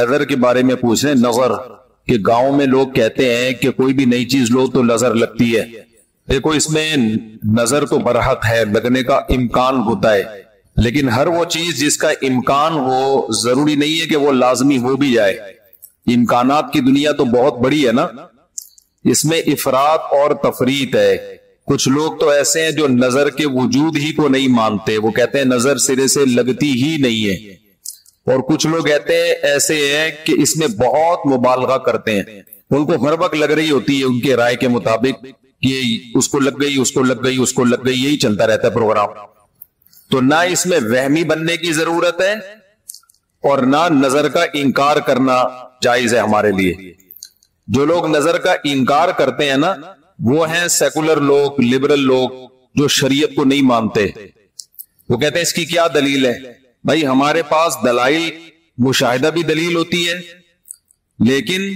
نظر کے بارے میں پوچھ رہے ہیں. نظر کہ گاؤں میں لوگ کہتے ہیں کہ کوئی بھی نئی چیز لو تو نظر لگتی ہے. دیکھو اس میں نظر تو برحق ہے، لگنے کا امکان ہوتا ہے، لیکن ہر وہ چیز جس کا امکان ہو ضروری نہیں ہے کہ وہ لازمی ہو بھی جائے. امکانات کی دنیا تو بہت بڑی ہے نا، اس میں افراط اور تفریط ہے. کچھ لوگ تو ایسے ہیں جو نظر کے وجود ہی کو نہیں مانتے، وہ کہتے ہیں نظر سرے سے لگتی ہی نہیں ہے. اور کچھ لوگ کہتے ہیں ایسے ہیں کہ اس میں بہت مبالغہ کرتے ہیں، ان کو ہر وقت لگ رہی ہوتی ہے ان کے رائے کے مطابق کہ اس کو لگ گئی، اس کو لگ گئی، اس کو لگ گئی، یہی چلتا رہتا ہے پروگرام. تو نہ اس میں وہمی بننے کی ضرورت ہے اور نہ نظر کا انکار کرنا جائز ہے ہمارے لیے. جو لوگ نظر کا انکار کرتے ہیں نا وہ ہیں سیکولر لوگ، لبرل لوگ جو شریعت کو نہیں مانتے. وہ کہتے ہیں اس کی کیا دلیل ہے؟ بھائی ہمارے پاس دلائل مشاہدہ بھی دلیل ہوتی ہے، لیکن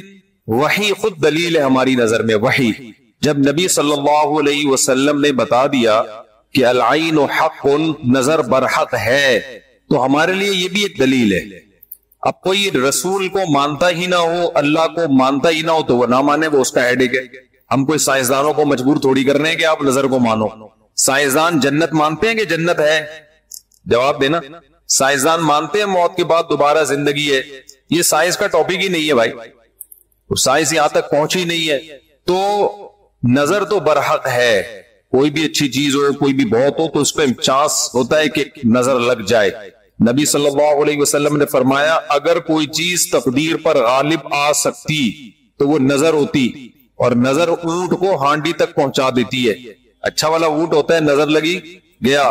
وحی خود دلیل ہے ہماری نظر میں. وحی جب نبی صلی اللہ علیہ وسلم نے بتا دیا کہ العین حق، نظر برحق ہے، تو ہمارے لیے یہ بھی ایک دلیل ہے. اب کوئی رسول کو مانتا ہی نہ ہو، اللہ کو مانتا ہی نہ ہو تو وہ نہ مانے، وہ اس کا ہیڈیک ہے. ہم کوئی سائنسدانوں کو مجبور تھوڑی کر رہے ہیں کہ آپ نظر کو مانو. سائنسدان جنت مانتے ہیں کہ جنت ہے؟ جواب دینا. سائنسدان مانتے ہیں موت کے بعد دوبارہ زندگی ہے؟ یہ سائنس کا ٹاپک ہی نہیں ہے بھائی، سائنس یہاں تک پہنچی نہیں ہے. تو نظر تو برحق ہے، کوئی بھی اچھی چیز ہو، کوئی بھی بہت ہو، تو اس پہ چانس ہوتا ہے کہ نظر لگ جائے. نبی صلی اللہ علیہ وسلم نے فرمایا اگر کوئی چیز تقدیر پر غالب آ سکتی تو وہ نظر ہوتی، اور نظر اونٹ کو ہانڈی تک پہنچا دیتی ہے. اچھا والا اونٹ ہوتا ہے، نظر لگی گیا.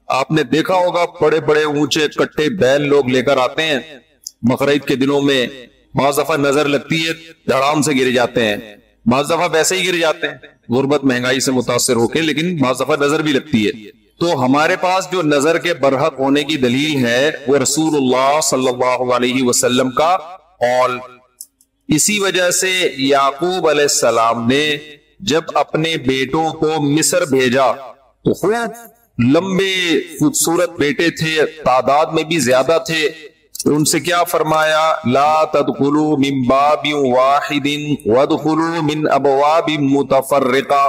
آپ نے دیکھا ہوگا بڑے بڑے اونچے کٹے بیل لوگ لے کر آتے ہیں بقرعید کے دنوں میں، بعض دفعہ نظر لگتی ہے دھڑام سے گر جاتے ہیں، بعض دفعہ ویسے ہی گر جاتے ہیں غربت مہنگائی سے متاثر ہو کے، لیکن بعض دفعہ نظر بھی لگتی ہے. تو ہمارے پاس جو نظر کے برحق ہونے کی دلیل ہے وہ رسول اللہ صلی اللہ علیہ وسلم کا قول. اسی وجہ سے یعقوب علیہ السلام نے جب اپنے بیٹوں کو مصر بھیجا تو خوب لمبے خوبصورت بیٹے تھے، تعداد میں بھی زیادہ تھے. ان سے کیا فرمایا؟ لا تدخلوا من باب واحد وادخلوا من ابواب متفرقہ.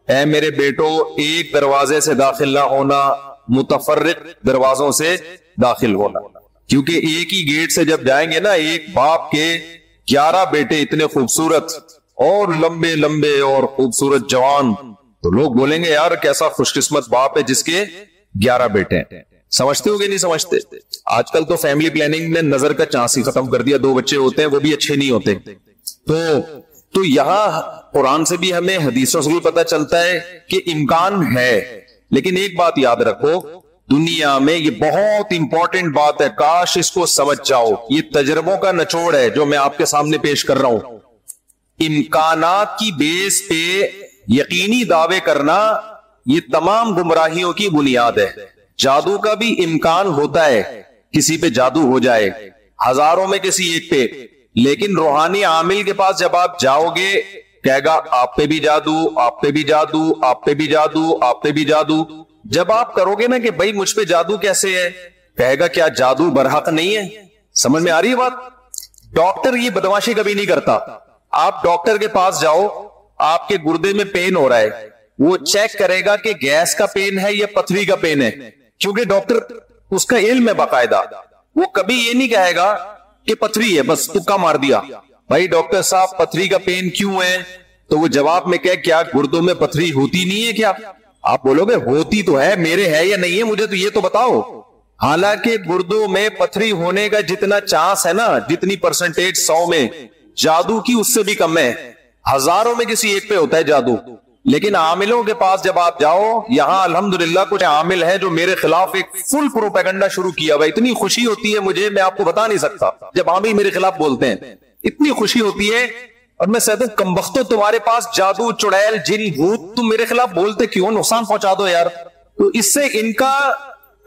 اے میرے بیٹو ایک دروازے سے داخل نہ ہونا، متفرق دروازوں سے داخل ہونا. کیونکہ ایک ہی گیٹ سے جب جائیں گے نا، ایک باپ کے 11 بیٹے اتنے خوبصورت اور لمبے لمبے اور خوبصورت جوان، تو لوگ بولیں گے یار کیسا خوش قسمت باپ ہے جس کے 11 بیٹے ہیں. سمجھتے ہو گے نہیں سمجھتے؟ آج کل تو فیملی پلاننگ نے نظر کا چانس ہی ختم کر دیا. 2 بچے ہوتے ہیں وہ بھی اچھے نہیں ہوتے. تو یہاں قرآن سے بھی ہمیں، حدیثوں سے بھی پتہ چلتا ہے کہ امکان ہے. لیکن ایک بات یاد رکھو دنیا میں، یہ بہت امپورٹنٹ بات ہے، کاش اس کو سمجھ جاؤ. یہ تجربوں کا نچوڑ ہے جو میں آپ کے سامنے پیش کر رہا ہوں. امکانات کی بیس پہ یقینی دعوے کرنا یہ تمام گمراہیوں کی بنیاد ہے. جادو کا بھی امکان ہوتا ہے، کسی پہ جادو ہو جائے، ہزاروں میں کسی ایک پہ. لیکن روحانی عامل کے پاس جب آپ جاؤ گے کہے گا آپ پہ بھی جادو، آپ پہ بھی جادو، آپ پہ بھی جادو، آپ پہ بھی جادو. جب آپ کرو گے نا کہ بھائی مجھ پہ جادو کیسے ہے، کہے گا کیا جادو برحق نہیں ہے؟ سمجھ میں آ رہی ہے بات؟ ڈاکٹر یہ بدماشی کبھی نہیں کرتا. آپ ڈاکٹر کے پاس جاؤ، آپ کے گردے میں پین ہو رہا ہے، وہ چیک کرے گا کہ گیس کا پین ہے یا پتھری کا پین ہے، کیونکہ ڈاکٹر اس کا علم ہے باقاعدہ. وہ کبھی یہ نہیں کہے گا کہ پتھری ہے بس تکا مار دیا. بھائی ڈاکٹر صاحب پتھری کا پین کیوں ہے؟ تو وہ جواب میں کہے کیا گردوں میں پتھری ہوتی نہیں ہے کیا؟ آپ بولو گے ہوتی تو ہے، میرے ہے یا نہیں ہے مجھے تو یہ تو بتاؤ. حالانکہ گردوں میں پتھری ہونے کا جتنا چانس ہے نا، جتنی پرسنٹیج 100 میں، جادو کی اس سے بھی کم ہے. ہزاروں میں کسی ایک پہ ہوتا ہے جادو. لیکن عاملوں کے پاس جب آپ جاؤ، یہاں الحمدللہ کچھ عامل ہے جو میرے خلاف ایک فل پروپیگنڈا شروع کیا ہوا. اتنی خوشی ہوتی ہے مجھے، میں آپ کو بتا نہیں سکتا. جب عامل میرے خلاف بولتے ہیں اتنی خوشی ہوتی ہے، اور میں کہتا ہوں کمبختو تمہارے پاس جادو، چڑیل، جن، بھوت، تم میرے خلاف بولتے کیوں؟ نقصان پہنچا دو یار. تو اس سے ان کا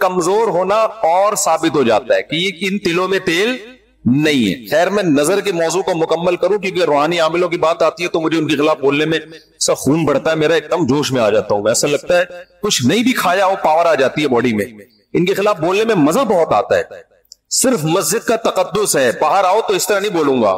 کمزور ہونا اور ثابت ہو جاتا ہے کہ یہ ان تلوں میں تیل نہیں ہے. خیر میں نظر کے موضوع کو مکمل کروں کیونکہ روحانی عاملوں کی بات آتی ہے تو مجھے ان کے خلاف بولنے میں ایسا خون بڑھتا ہے میرا، ایک دم جوش میں آ جاتا ہوں. ایسا لگتا ہے کچھ نہیں بھی کھایا ہو پاور آ جاتی ہے باڈی میں. ان کے خلاف بولنے میں مزہ بہت آتا ہے. صرف مسجد کا تقدس ہے. باہر آؤ تو اس طرح نہیں بولوں گا,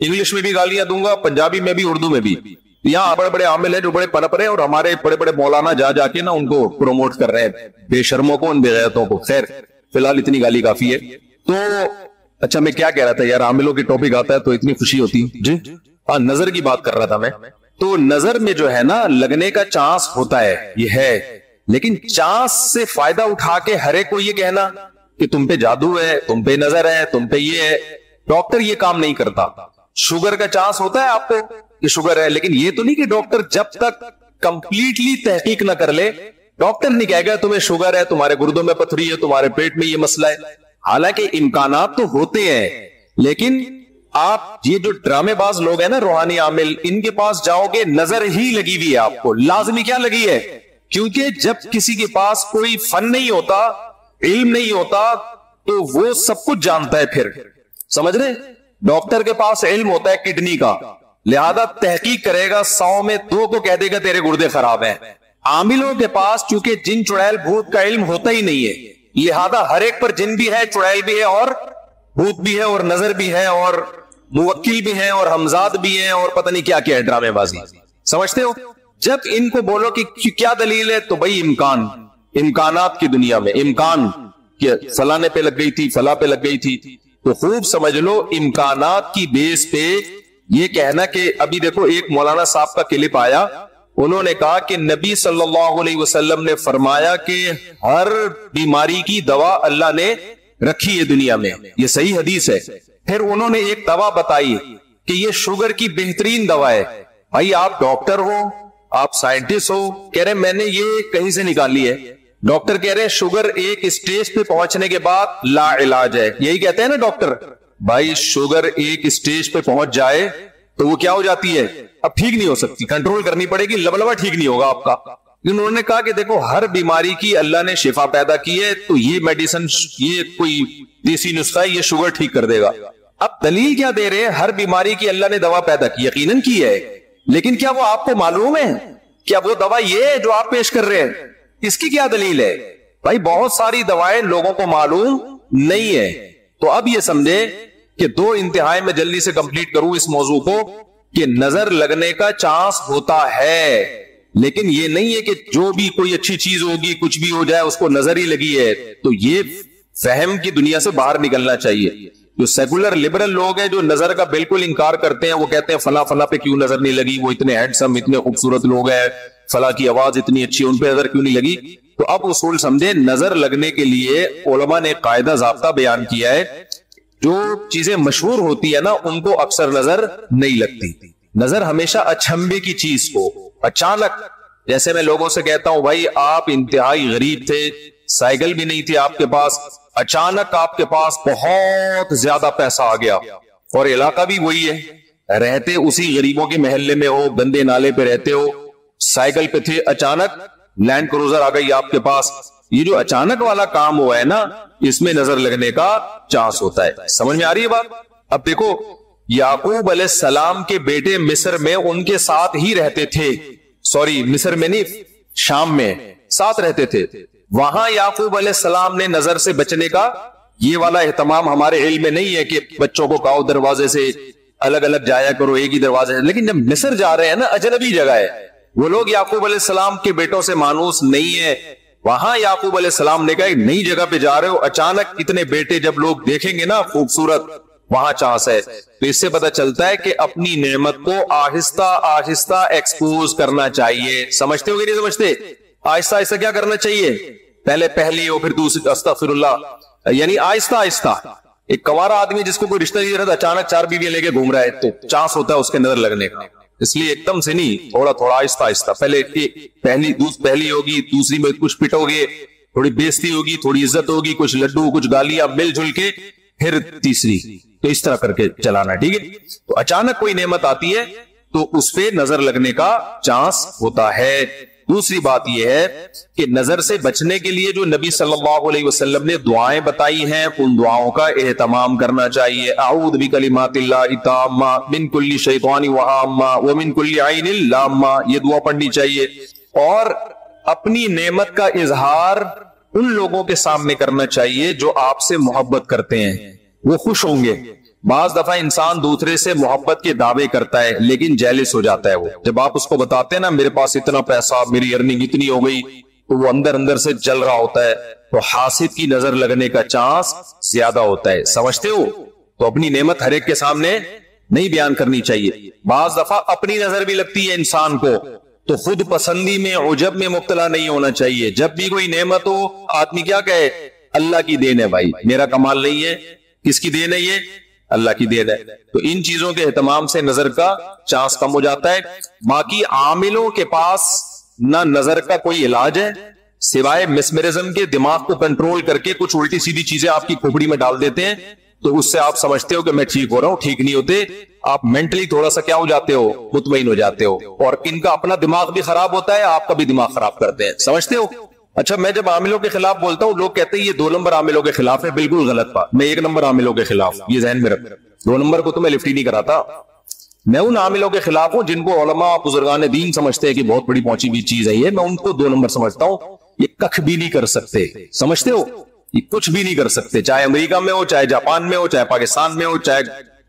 انگلش میں بھی گالیاں دوں گا, پنجابی میں بھی, اردو میں بھی. یہاں بڑے بڑے عامل ہیں جو بڑے پنپ رہے ہیں اور ہمارے بڑے بڑے مولانا جا جا کے نا ان کو پروموٹ کر رہے ہیں, بے شرموں کو, ان بے غیرتوں کو. خیر فی الحال اتنی گالی کافی ہے. تو اچھا میں کیا کہہ رہا تھا یار, عاملوں کی ٹاپک آتا ہے تو اتنی خوشی ہوتی. جی ہاں, نظر کی بات کر رہا تھا میں. تو نظر میں جو ہے نا لگنے کا چانس ہوتا ہے, یہ ہے, لیکن چانس سے فائدہ اٹھا کے ہر ایک کو یہ کہنا کہ تم پہ جادو ہے, تم پہ نظر ہے, تم پہ یہ ہے. ڈاکٹر یہ کام نہیں کرتا. شوگر کا چانس ہوتا ہے آپ کو کہ شوگر ہے, لیکن یہ تو نہیں کہ ڈاکٹر جب تک کمپلیٹلی تحقیق نہ کر لے, ڈاکٹر نہیں کہے گا تمہیں شوگر ہے, تمہارے گردوں میں پتھری ہے, تمہارے پیٹ میں یہ مسئلہ ہے. حالانکہ امکانات تو ہوتے ہیں, لیکن آپ یہ جو ڈرامے باز لوگ ہیں نا, روحانی عامل, ان کے پاس جاؤ گے نظر ہی لگی ہوئی ہے آپ کو. لازمی کیا لگی ہے, کیونکہ جب کسی کے پاس کوئی فن نہیں ہوتا, علم نہیں ہوتا, تو وہ سب کچھ جانتا ہے. پھر سمجھ رہے, ڈاکٹر کے پاس علم ہوتا ہے کڈنی کا, لہذا تحقیق کرے گا, 100 میں 2 کو کہہ دے گا تیرے گردے خراب ہیں. عاملوں کے پاس چونکہ جن چڑیل بھوت کا علم ہوتا ہی نہیں ہے, لہذا ہر ایک پر جن بھی ہے, چڑیل بھی ہے, اور بھوت بھی ہے, اور نظر بھی ہے, اور موکل بھی ہیں, اور ہمزاد بھی ہیں, اور پتہ نہیں کیا کیا ہے ڈرامے بازی. سمجھتے ہو, جب ان کو بولو کہ کیا دلیل ہے, تو بھائی امکانات کی دنیا میں امکان کہ فلانے پہ لگ گئی تھی, فلاں پہ لگ گئی تھی, تو خوب سمجھ لو امکانات کی بیس پہ یہ کہنا کہ ابھی دیکھو ایک مولانا صاحب کا کلپ آیا, انہوں نے کہا کہ نبی صلی اللہ علیہ وسلم نے فرمایا کہ ہر بیماری کی دوا اللہ نے رکھی ہے دنیا میں, یہ صحیح حدیث ہے. پھر انہوں نے ایک دوا بتائی کہ یہ شوگر کی بہترین دوا ہے. بھائی آپ ڈاکٹر ہو, آپ سائنٹسٹ ہو, کہہ رہے میں نے یہ کہیں سے نکالی ہے. ڈاکٹر کہہ رہے ہیں شوگر ایک اسٹیج پہ پہنچنے کے بعد لا علاج ہے, یہی کہتے ہیں نا ڈاکٹر. بھائی شوگر ایک اسٹیج پہ پہنچ جائے تو وہ کیا ہو جاتی ہے, اب ٹھیک نہیں ہو سکتی, کنٹرول کرنی پڑے گی, لبلبا ٹھیک نہیں ہوگا آپ کا. انہوں نے کہا کہ دیکھو ہر بیماری کی اللہ نے شفا پیدا کی ہے, تو یہ میڈیسن, یہ کوئی دیسی نسخہ ہے, یہ شوگر ٹھیک کر دے گا. اب دلیل کیا دے رہے ہیں, ہر بیماری کی اللہ نے دوا پیدا کی, یقیناً کی ہے, لیکن کیا وہ آپ کو معلوم ہے, کیا وہ دوا یہ ہے جو آپ پیش کر رہے ہیں, اس کی کیا دلیل ہے؟ بھائی بہت ساری دوائیں لوگوں کو معلوم نہیں ہے. تو اب یہ سمجھے کہ 2 انتہائی میں جلدی سے کمپلیٹ کروں اس موضوع کو, کہ نظر لگنے کا چانس ہوتا ہے, لیکن یہ نہیں ہے کہ جو بھی کوئی اچھی چیز ہوگی, کچھ بھی ہو جائے, اس کو نظر ہی لگی ہے. تو یہ فہم کی دنیا سے باہر نکلنا چاہیے. جو سیکولر لبرل لوگ ہیں جو نظر کا بالکل انکار کرتے ہیں, وہ کہتے ہیں فلاں فلاں پہ کیوں نظر نہیں لگی, وہ اتنے ہینڈسم, اتنے خوبصورت لوگ ہیں, فلاں کی آواز اتنی اچھی, ان پہ نظر کیوں نہیں لگی. تو اب اصول سمجھے, نظر لگنے کے لیے علماء نے قاعدہ ضابطہ بیان کیا ہے, جو چیزیں مشہور ہوتی ہے نا ان کو اکثر نظر نہیں لگتی. نظر ہمیشہ اچھمبے کی چیز کو, اچانک, جیسے میں لوگوں سے کہتا ہوں بھائی آپ انتہائی غریب تھے, سائیکل بھی نہیں تھی آپ کے پاس, اچانک آپ کے پاس بہت زیادہ پیسہ آ گیا, اور علاقہ بھی وہی ہے, رہتے اسی غریبوں کے محلے میں ہو, گندے نالے پہ رہتے ہو, سائیکل پہ تھے, اچانک لینڈ کروزر آ گئی آپ کے پاس. یہ جو اچانک والا کام ہوا ہے نا, اس میں نظر لگنے کا چانس ہوتا ہے. سمجھ میں آ رہی ہے بات؟ اب دیکھو یعقوب علیہ السلام کے بیٹے مصر میں ان کے ساتھ ہی رہتے تھے, سوری مصر میں نہیں, شام میں ساتھ رہتے تھے. وہاں یعقوب علیہ السلام نے نظر سے بچنے کا یہ والا اہتمام ہمارے علم میں نہیں ہے کہ بچوں کو کہو دروازے سے الگ الگ جایا کرو, ایک ہی دروازے سے. لیکن جب مصر جا رہے ہیں نا, اجنبی جگہ ہے, وہ لوگ یعقوب علیہ السلام کے بیٹوں سے مانوس نہیں ہے. وہاں یعقوب علیہ السلام نے کہا ایک نئی جگہ پہ جا رہے ہو, اچانک اتنے بیٹے جب لوگ دیکھیں گے نا خوبصورت, وہاں چانس ہے. تو اس سے پتہ چلتا ہے کہ اپنی نعمت کو آہستہ آہستہ ایکسپوز کرنا چاہیے. سمجھتے ہو کہ نہیں سمجھتے؟ آہستہ آہستہ کیا کرنا چاہیے, پہلے پہلی ہو پھر دوسری, استغفر اللہ, یعنی آہستہ آہستہ. ایک کنوارا آدمی جس کو کوئی رشتہ نہیں رہتا, اچانک 4 بیویاں لے کے گھوم رہا ہے, تو چانس ہوتا ہے اس کے نظر لگنے کا. اس لیے ایک دم سے نہیں, تھوڑا تھوڑا آہستہ آہستہ. پہلے پہلی ہوگی, دوسری میں کچھ پٹو گے, تھوڑی بےزتی ہوگی, تھوڑی عزت ہوگی, کچھ لڈو کچھ گالیاں مل جل کے, پھر تیسری. تو اس طرح کر کے چلانا, ٹھیک ہے. تو اچانک کوئی نعمت آتی ہے تو اس پہ نظر لگنے کا چانس ہوتا ہے. دوسری بات یہ ہے کہ نظر سے بچنے کے لیے جو نبی صلی اللہ علیہ وسلم نے دعائیں بتائی ہیں, ان دعاؤں کا اہتمام کرنا چاہیے. اعوذ بکلمات اللہ التامہ من کل شیطان وہامہ ومن کل عین لامہ, یہ دعا پڑھنی چاہیے. اور اپنی نعمت کا اظہار ان لوگوں کے سامنے کرنا چاہیے جو آپ سے محبت کرتے ہیں، وہ خوش ہوں گے۔ بعض دفعہ انسان دوسرے سے محبت کے دعوے کرتا ہے لیکن جیلس ہو جاتا ہے، وہ جب آپ اس کو بتاتے ہیں نا میرے پاس اتنا پیسہ، میری ارننگ اتنی ہو گئی، تو وہ اندر اندر سے جل رہا ہوتا ہے، تو حاسد کی نظر لگنے کا چانس زیادہ ہوتا ہے، سمجھتے ہو؟ تو اپنی نعمت ہر ایک کے سامنے نہیں بیان کرنی چاہیے۔ بعض دفعہ اپنی نظر بھی لگتی ہے انسان کو، تو خود پسندی میں، عجب میں مبتلا نہیں ہونا چاہیے۔ جب بھی کوئی نعمت ہو آدمی کیا کہے؟ اللہ کی دین ہے بھائی، میرا کمال نہیں ہے۔ کس کی دین ہے؟ یہ اللہ کی دین ہے۔ تو ان چیزوں کے اہتمام سے نظر کا چانس کم ہو جاتا ہے۔ باقی عاملوں کے پاس نہ نظر کا کوئی علاج ہے سوائے مسمرزم کے، دماغ کو کنٹرول کر کے کچھ الٹی سیدھی چیزیں آپ کی کھوپڑی میں ڈال دیتے ہیں، تو اس سے آپ سمجھتے ہو کہ میں ٹھیک ہو رہا ہوں، ٹھیک نہیں ہوتے۔ آپ مینٹلی تھوڑا سا کیا ہو جاتے ہو؟ مطمئن ہو جاتے ہو، اور ان کا اپنا دماغ بھی خراب ہوتا ہے، آپ کا بھی دماغ خراب کرتے ہیں، سمجھتے ہو؟ اچھا، میں جب عاملوں کے خلاف بولتا ہوں لوگ کہتے ہیں یہ 2 نمبر عاملوں کے خلاف ہے، بالکل غلط بات، میں 1 نمبر عاملوں کے خلاف، یہ ذہن میں رکھ۔ 2 نمبر کو تو میں لفٹ ہی نہیں کراتا، میں ان عاملوں کے خلاف ہوں جن کو علماء بزرگان دین سمجھتے ہیں کہ بہت بڑی پہنچی ہوئی چیز ہے یہ، میں ان کو 2 نمبر سمجھتا ہوں۔ یہ کخ بھی نہیں کر سکتے، سمجھتے ہو؟ یہ کچھ بھی نہیں کر سکتے، چاہے امریکہ میں ہو، چاہے جاپان میں ہو، چاہے پاکستان میں ہو، چاہے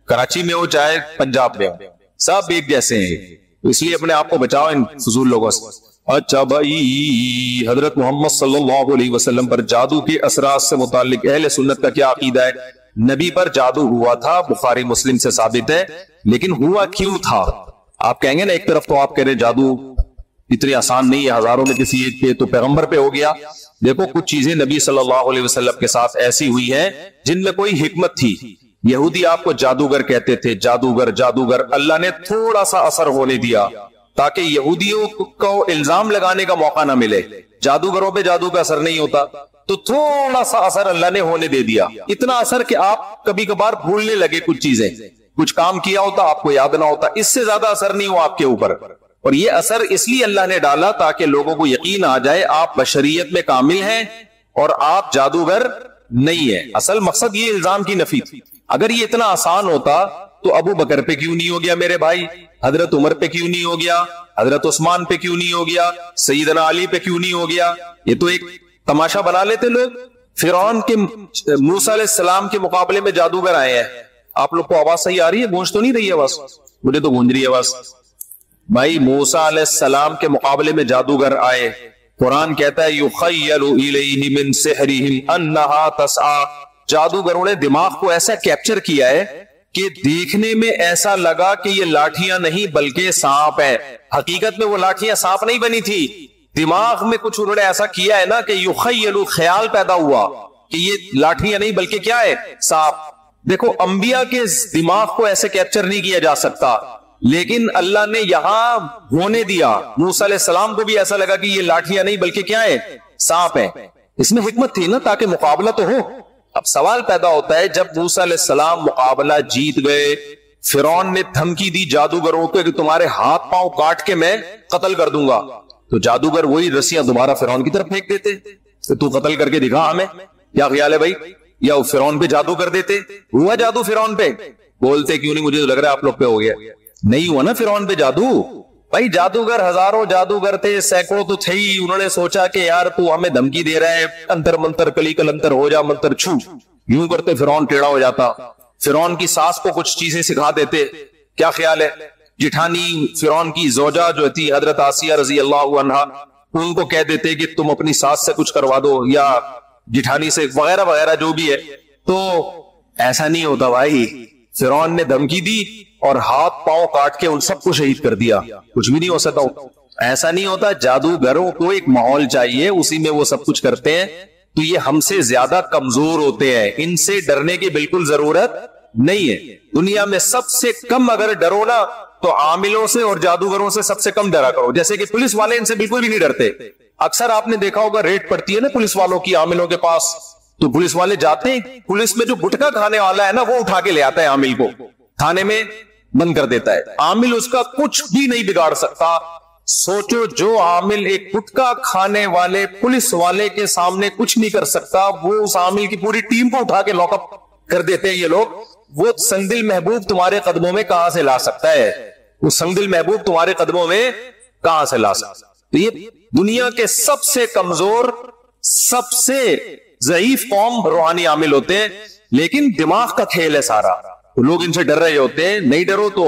کراچی میں ہو، چاہے پنجاب میں ہو، سب ایک جیسے ہیں۔ تو اس لیے اپنے آپ کو بچاؤ ان فضول لوگوں سے۔ اچھا بھائی، حضرت محمد صلی اللہ علیہ وسلم پر جادو کے اثرات سے متعلق اہل سنت کا کیا عقیدہ ہے؟ نبی پر جادو ہوا تھا، بخاری مسلم سے ثابت ہے، لیکن ہوا کیوں تھا؟ آپ کہیں گے نا ایک طرف تو آپ کہہ رہے جادو اتنی آسان نہیں ہے، ہزاروں میں کسی ایک پہ، تو پیغمبر پہ ہو گیا۔ دیکھو کچھ چیزیں نبی صلی اللہ علیہ وسلم کے ساتھ ایسی ہوئی ہیں جن میں کوئی حکمت تھی۔ یہودی آپ کو جادوگر کہتے تھے، جادوگر جادوگر، اللہ نے تھوڑا سا اثر ہونے دیا تاکہ یہودیوں کو الزام لگانے کا موقع نہ ملے، جادوگروں پہ جادو کا اثر نہیں ہوتا، تو تھوڑا سا اثر اللہ نے ہونے دے دیا، اتنا اثر کہ آپ کبھی کبھار بھولنے لگے کچھ چیزیں، کچھ کام کیا ہوتا آپ کو یاد نہ ہوتا، اس سے زیادہ اثر نہیں ہوا آپ کے اوپر۔ اور یہ اثر اس لیے اللہ نے ڈالا تاکہ لوگوں کو یقین آ جائے آپ بشریت میں کامل ہیں اور آپ جادوگر نہیں ہیں۔ اصل مقصد یہ الزام کی نفی تھی۔ اگر یہ اتنا آسان ہوتا تو ابو بکر پہ کیوں نہیں ہو گیا میرے بھائی؟ حضرت عمر پہ کیوں نہیں ہو گیا؟ حضرت عثمان پہ کیوں نہیں ہو گیا؟ سیدنا علی پہ کیوں نہیں ہو گیا؟ یہ تو ایک تماشا بنا لیتے لوگ۔ فرعون کے موسیٰ علیہ السلام کے مقابلے میں جادوگر آئے ہیں۔ آپ لوگ کو آواز صحیح آ رہی ہے؟ گونج تو نہیں رہی ہے آواز؟ مجھے تو گونج رہی ہے آواز۔ بھائی موسیٰ علیہ السلام کے مقابلے میں جادوگر آئے، قرآن کہتا ہے یخیل الیہ من سحرہم انہا تسعی، جادوگروں نے دماغ کو ایسا کیپچر کیا ہے کہ دیکھنے میں ایسا لگا کہ یہ لاٹھیاں نہیں بلکہ سانپ ہے، حقیقت میں وہ لاٹھیاں سانپ نہیں بنی تھی، دماغ میں کچھ انہوں نے ایسا کیا ہے نا کہ یخیل، خیال پیدا ہوا کہ یہ لاٹھیاں نہیں بلکہ کیا ہے؟ سانپ۔ دیکھو انبیاء کے دماغ کو ایسے کیپچر نہیں کیا جا سکتا، لیکن اللہ نے یہاں ہونے دیا، موسیٰ علیہ السلام کو بھی ایسا لگا کہ یہ لاٹھیاں نہیں بلکہ کیا ہے؟ سانپ ہے۔ اس میں حکمت تھی نا تاکہ مقابلہ تو ہو۔ اب سوال پیدا ہوتا ہے جب موسیٰ علیہ السلام مقابلہ جیت گئے، فرعون نے دھمکی دی جادوگروں کو کہ تمہارے ہاتھ پاؤں کاٹ کے میں قتل کر دوں گا، تو جادوگر وہی رسیاں دوبارہ فرعون کی طرف پھینک دیتے کہ تو قتل کر کے دکھا ہمیں، کیا خیال ہے بھائی؟ یا فرعون پہ جادو کر دیتے؟ ہوا جادو فرعون پہ؟ بولتے کیوں نہیں؟ مجھے تو لگ رہا ہے آپ لوگ پہ ہو گیا۔ نہیں ہوا نا فرعون پہ جادو بھائی، جادوگر ہزاروں جادوگر تھے، سینکڑوں تو تھے ہی، انہوں نے سوچا کہ یار تو ہمیں دھمکی دے رہا ہے، انتر منتر کلی کلنتر ہو جا منتر چھو، یوں کرتے فرعون ٹیڑھا ہو جاتا، فرعون کی ساس کو کچھ چیزیں سکھا دیتے، کیا خیال ہے؟ جٹھانی فرعون کی زوجہ جو تھی حضرت آسیہ رضی اللہ عنہا، ان کو کہہ دیتے کہ تم اپنی ساس سے کچھ کروا دو یا جٹھانی سے، وغیرہ وغیرہ جو بھی ہے۔ تو ایسا نہیں ہوتا بھائی، فرعون نے دھمکی دی اور ہاتھ پاؤں کاٹ کے ان سب کو شہید کر دیا، کچھ بھی نہیں ہو سکتا، ایسا نہیں ہوتا۔ جادوگروں کو ایک ماحول چاہیے، اسی میں وہ سب کچھ کرتے ہیں، تو یہ ہم سے زیادہ کمزور ہوتے ہیں، ان سے ڈرنے کی بالکل ضرورت نہیں ہے۔ دنیا میں سب سے کم اگر ڈرو نا تو عاملوں سے اور جادوگروں سے سب سے کم ڈرا کرو، جیسے کہ پولیس والے ان سے بالکل بھی نہیں ڈرتے۔ اکثر آپ نے دیکھا ہوگا ریڈ پڑتی ہے نا پولیس والوں کی عاملوں کے پاس، تو پولیس والے جاتے ہیں، پولیس میں جو گٹکا کھانے والا ہے نا وہ اٹھا کے لے آتا ہے عامل کو، تھانے میں بند کر دیتا ہے، عامل اس کا کچھ بھی نہیں بگاڑ سکتا۔ سوچو جو عامل ایک گٹکا کھانے والے پولیس والے کے سامنے کچھ نہیں کر سکتا، وہ اس عامل کی پوری ٹیم کو اٹھا کے لاک اپ کر دیتے ہیں یہ لوگ، وہ سنگدل محبوب تمہارے قدموں میں کہاں سے لا سکتا ہے؟ وہ سنگدل محبوب تمہارے قدموں میں کہاں سے لا سکتا ہے؟ تو یہ دنیا کے سب سے کمزور سب سے ضعیف قوم روحانی عامل ہوتے ہیں، لیکن دماغ کا کھیل ہے سارا. لوگ ان سے ڈر رہے ہوتے ہیں. نہیں ڈرو تو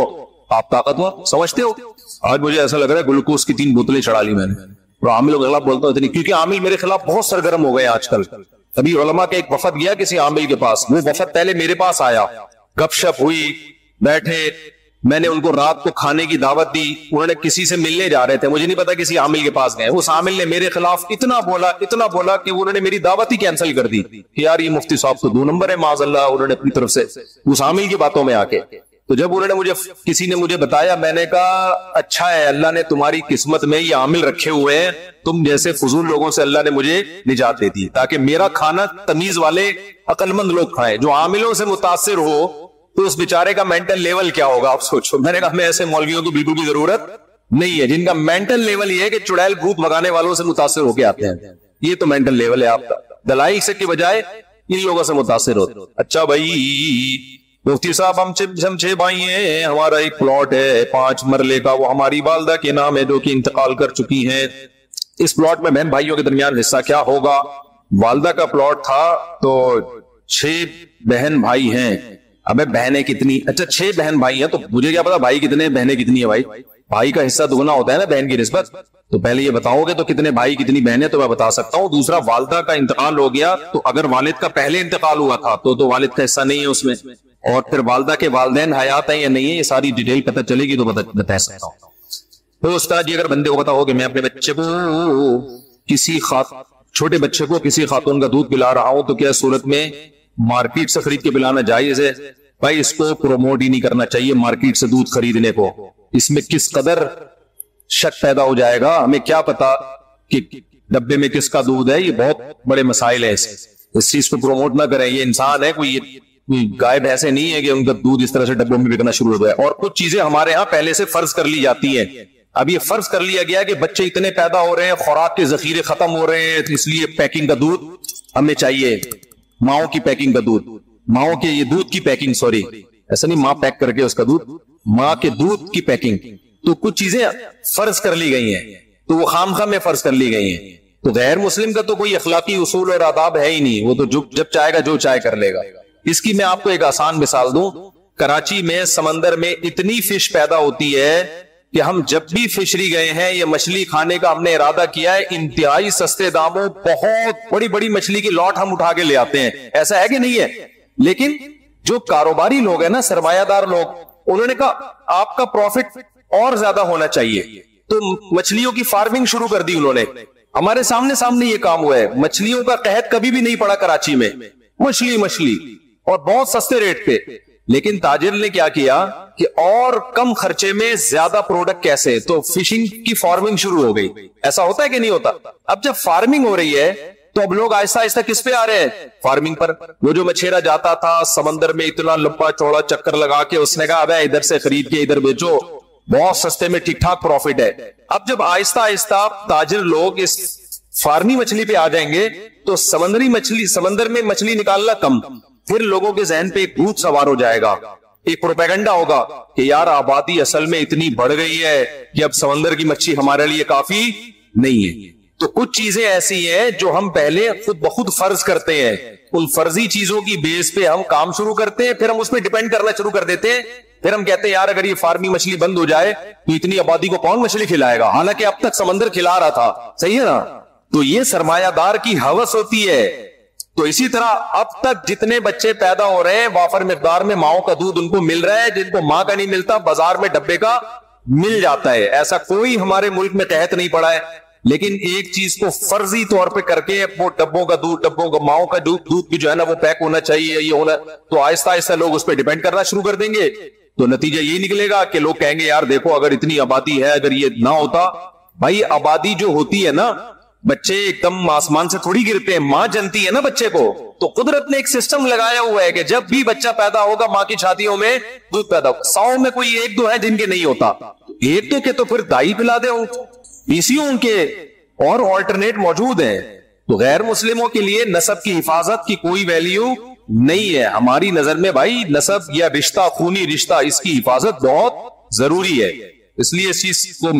آپ طاقتور سمجھتے ہو. آج مجھے ایسا لگ رہا ہے گلوکوز کی 3 بوتلیں چڑھا لی میں نے. اور عامل کے خلاف بولتا ہوں اتنی، کیونکہ عامل میرے خلاف بہت سرگرم ہو گئے آج کل. ابھی علماء کا ایک وفد گیا کسی عامل کے پاس، وہ وفد پہلے میرے پاس آیا، گپ شپ ہوئی، بیٹھے، میں نے ان کو رات کو کھانے کی دعوت دی. انہوں نے کسی سے ملنے جا رہے تھے، مجھے نہیں پتا کسی عامل کے پاس گئے. اس عامل نے میرے خلاف اتنا بولا کہ انہوں نے میری دعوت ہی کینسل کر دی کہ یار یہ مفتی صاحب تو 2 نمبر ہے معاذ اللہ. انہوں نے اپنی طرف سے اس عامل کی باتوں میں آ کے، تو جب انہوں نے کسی نے مجھے بتایا، میں نے کہا اچھا ہے اللہ نے تمہاری قسمت میں یہ عامل رکھے ہوئے ہیں، تم جیسے فضول لوگوں سے اللہ نے مجھے نجات دے دی تاکہ میرا کھانا تمیز والے عقل مند لوگ کھائیں. جو عاملوں سے متاثر ہو تو اس بیچارے کا مینٹل لیول کیا ہوگا آپ سوچو. میں نے کہا میں ایسے مولویوں کو بالکل بھی ضرورت نہیں ہے جن کا مینٹل لیول یہ ہے کہ چڑیل بھوت بگانے والوں سے متاثر ہو کے آتے ہیں. یہ تو مینٹل لیول ہے آپ کا. دلائل سے کی بجائے ان لوگوں سے متاثر ہوتے. اچھا بھائی مفتی صاحب ہم 6 بھائی ہیں، ہمارا ایک پلاٹ ہے 5 مرلے کا، وہ ہماری والدہ کے نام ہے جو کہ انتقال کر چکی ہیں. اس پلاٹ میں بہن بھائیوں کے درمیان حصہ کیا ہوگا؟ والدہ کا پلاٹ تھا تو 6 بہن بھائی ہیں. ابے بہنیں کتنی؟ اچھا 6 بہن بھائی ہیں تو مجھے کیا پتا بھائی کتنے بہنیں کتنی ہے. بھائی کا حصہ دگنا ہوتا ہے نا بہن کی نسبت. تو پہلے یہ بتاؤ گے تو کتنے بھائی کتنی بہنیں تو میں بتا سکتا ہوں. دوسرا والدہ کا انتقال ہو گیا تو اگر والد کا پہلے انتقال ہوا تھا تو والد کا حصہ نہیں ہے اس میں. اور پھر والدہ کے والدین حیات ہیں یا نہیں ہے یہ ساری ڈیٹیل پتہ چلے گی تو بتا سکتا ہوں. تو استاد جی اگر بندے کو پتا ہو کہ میں اپنے بچے کو چھوٹے بچے کو کسی خاتون کا دودھ پلا رہا ہوں تو کیا صورت میں مارکیٹ سے خرید کے پلانا جائز ہے؟ بھائی اس کو پروموٹ ہی نہیں کرنا چاہیے مارکیٹ سے دودھ خریدنے کو. اس میں کس قدر شک پیدا ہو جائے گا، ہمیں کیا پتا کہ ڈبے میں کس کا دودھ ہے. یہ بہت بڑے مسائل ہیں، اس چیز کو پروموٹ نہ کریں. یہ انسان ہے، کوئی گائے بھینسے نہیں ہے کہ ان کا دودھ اس طرح سے ڈبوں میں بکنا شروع ہو گیا. اور کچھ چیزیں ہمارے ہاں پہلے سے فرض کر لی جاتی ہیں. اب یہ فرض کر لیا گیا کہ بچے اتنے پیدا ہو رہے ہیں، خوراک کے ذخیرے ختم ہو رہے ہیں، اس لیے پیکنگ کا دودھ ہمیں چاہیے. ماؤں کی پیکنگ کا دودھ، ماؤں کے یہ دودھ کی پیکنگ، سوری ایسا نہیں ماں پیک کر کے اس کا دودھ، ماں کے دودھ کی پیکنگ. تو کچھ چیزیں فرض کر لی گئی ہیں تو وہ خامخواہ میں فرض کر لی گئی ہیں. تو غیر مسلم کا تو کوئی اخلاقی اصول اور آداب ہے ہی نہیں. وہ تو جب چاہے گا جو چاہے کر لے گا. اس کی میں آپ کو ایک آسان مثال دوں. کراچی میں سمندر میں اتنی فش پیدا ہوتی ہے کہ ہم جب بھی فشری گئے ہیں یہ مچھلی کھانے کا ہم نے ارادہ کیا ہے، انتہائی سستے داموں بہت بڑی بڑی مچھلی کی لاٹ ہم اٹھا کے لے آتے ہیں. ایسا ہے کہ نہیں ہے؟ لیکن جو کاروباری لوگ ہیں نا، سرمایہ دار لوگ، انہوں نے کہا آپ کا پروفٹ اور زیادہ ہونا چاہیے تو مچھلیوں کی فارمنگ شروع کر دی انہوں نے. ہمارے سامنے یہ کام ہوا ہے. مچھلیوں کا قحط کبھی بھی نہیں پڑا کراچی میں، مچھلی اور بہت سستے ریٹ پہ. لیکن تاجر نے کیا کیا کہ اور کم خرچے میں زیادہ پروڈکٹ کیسے، تو فشنگ کی فارمنگ شروع ہو گئی. ایسا ہوتا ہے کہ نہیں ہوتا؟ اب جب فارمنگ ہو رہی ہے تو اب لوگ آہستہ آہستہ کس پہ آ رہے ہیں؟ فارمنگ پر. وہ جو مچھیرا جاتا تھا سمندر میں اتنا لمبا چوڑا چکر لگا کے، اس نے کہا ابے ادھر سے خرید کے ادھر بیچو، بہت سستے میں ٹھیک ٹھاک پروفٹ ہے. اب جب آہستہ آہستہ تاجر لوگ اس فارمی مچھلی پہ آ جائیں گے تو سمندر میں مچھلی نکالنا کم، پھر لوگوں کے ذہن پہ ایک بھوت سوار ہو جائے گا، ایک پروپیگنڈا ہوگا کہ یار آبادی اصل میں اتنی بڑھ گئی ہے کہ اب سمندر کی مچھلی ہمارے لیے کافی نہیں ہے. تو کچھ چیزیں ایسی ہیں جو ہم پہلے خود بخود فرض کرتے ہیں، ان فرضی چیزوں کی بیس پہ ہم کام شروع کرتے ہیں، پھر ہم اس پہ ڈیپینڈ کرنا شروع کر دیتے ہیں. پھر ہم کہتے ہیں یار اگر یہ فارمی مچھلی بند ہو جائے تو اتنی آبادی کو کون مچھلی کھلائے گا، حالانکہ اب تک سمندر کھلا رہا تھا. صحیح ہے نا؟ تو یہ سرمایہ دار کی ہوس ہوتی ہے. تو اسی طرح اب تک جتنے بچے پیدا ہو رہے ہیں وافر مقدار میں ماؤں کا دودھ ان کو مل رہا ہے، جن کو ماں کا نہیں ملتا بازار میں ڈبے کا مل جاتا ہے. ایسا کوئی ہمارے ملک میں قحط نہیں پڑا ہے. لیکن ایک چیز کو فرضی طور پہ کر کے وہ ڈبوں کا ماؤں کا دودھ بھی جو ہے نا وہ پیک ہونا چاہیے، یہ ہونا، تو آہستہ آہستہ لوگ اس پہ ڈیپینڈ کرنا شروع کر دیں گے. تو نتیجہ یہی نکلے گا کہ لوگ کہیں گے یار دیکھو اگر اتنی آبادی ہے، اگر یہ نہ ہوتا. بھائی آبادی جو ہوتی ہے نا، بچے ایک دم آسمان سے تھوڑی گرتے ہیں، ماں جنتی ہے نا بچے کو. تو قدرت نے ایک سسٹم لگایا ہوا ہے کہ جب بھی بچہ پیدا ہوگا ماں کی چھاتیوں میں دودھ پیدا ہوگا. 100 میں کوئی 1-2 ہے جن کے نہیں ہوتا، 1-2 کے تو پھر دائی پلا دے ان کے اور آلٹرنیٹ موجود ہیں. تو غیر مسلموں کے لیے نسب کی حفاظت کی کوئی ویلیو نہیں ہے. ہماری نظر میں بھائی نسب یا رشتہ، خونی رشتہ، اس کی حفاظت بہت ضروری ہے. اس لیے اس چیز کو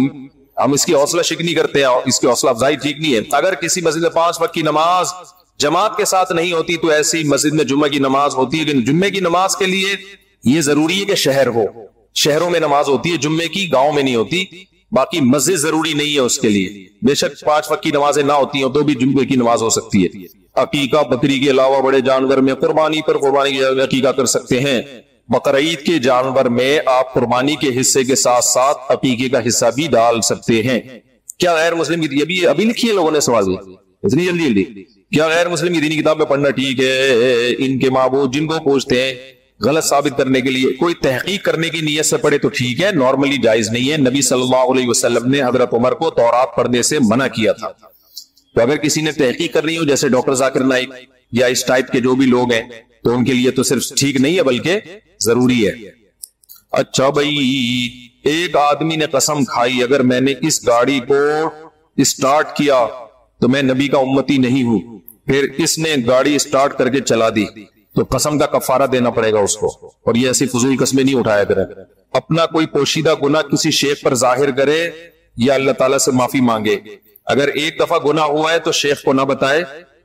ہم اس کی حوصلہ شکنی کرتے ہیں، اس کی حوصلہ افزائی ٹھیک نہیں ہے. اگر کسی مسجد میں 5 وقت کی نماز جماعت کے ساتھ نہیں ہوتی تو ایسی مسجد میں جمعہ کی نماز ہوتی ہے. لیکن جمعے کی نماز کے لیے یہ ضروری ہے کہ شہر ہو. شہروں میں نماز ہوتی ہے جمعے کی، گاؤں میں نہیں ہوتی. باقی مسجد ضروری نہیں ہے اس کے لیے. بے شک 5 وقت کی نمازیں نہ ہوتی ہیں تو بھی جمعے کی نماز ہو سکتی ہے. عقیقہ بکری کے علاوہ بڑے جانور میں قربانی کی عقیقہ کر سکتے ہیں. بقرعید کے جانور میں آپ قربانی کے حصے کے ساتھ ساتھ عقیقے کا حصہ بھی ڈال سکتے ہیں. کیا غیر مسلم کی ابھی لکھی ہے لوگوں نے سوال اتنی جلدی کیا غیر مسلم کی دینی کتاب میں پڑھنا ٹھیک ہے؟ ان کے معبود جن کو پوچھتے ہیں غلط ثابت کرنے کے لیے کوئی تحقیق کرنے کی نیت سے پڑھے تو ٹھیک ہے، نارملی جائز نہیں ہے. نبی صلی اللہ علیہ وسلم نے حضرت عمر کو تورات پڑھنے سے منع کیا تھا. تو اگر کسی نے تحقیق کرنی ہو جیسے ڈاکٹر ذاکر نائک یا اس ٹائپ کے جو بھی لوگ ہیں تو ان کے لیے تو صرف ٹھیک نہیں ہے بلکہ ضروری ہے. اچھا بھائی، ایک آدمی نے قسم کھائی اگر میں نے اس گاڑی کو اسٹارٹ کیا تو میں نبی کا امتی نہیں ہوں. پھر اس نے گاڑی اسٹارٹ کر کے چلا دی تو قسم کا کفارہ دینا پڑے گا اس کو. اور یہ ایسی فضول قسمیں نہیں اٹھایا کرے. اپنا کوئی پوشیدہ گناہ کسی شیخ پر ظاہر کرے یا اللہ تعالیٰ سے معافی مانگے. اگر ایک دفعہ گناہ ہوا ہے تو شیخ کو نہ بتائے،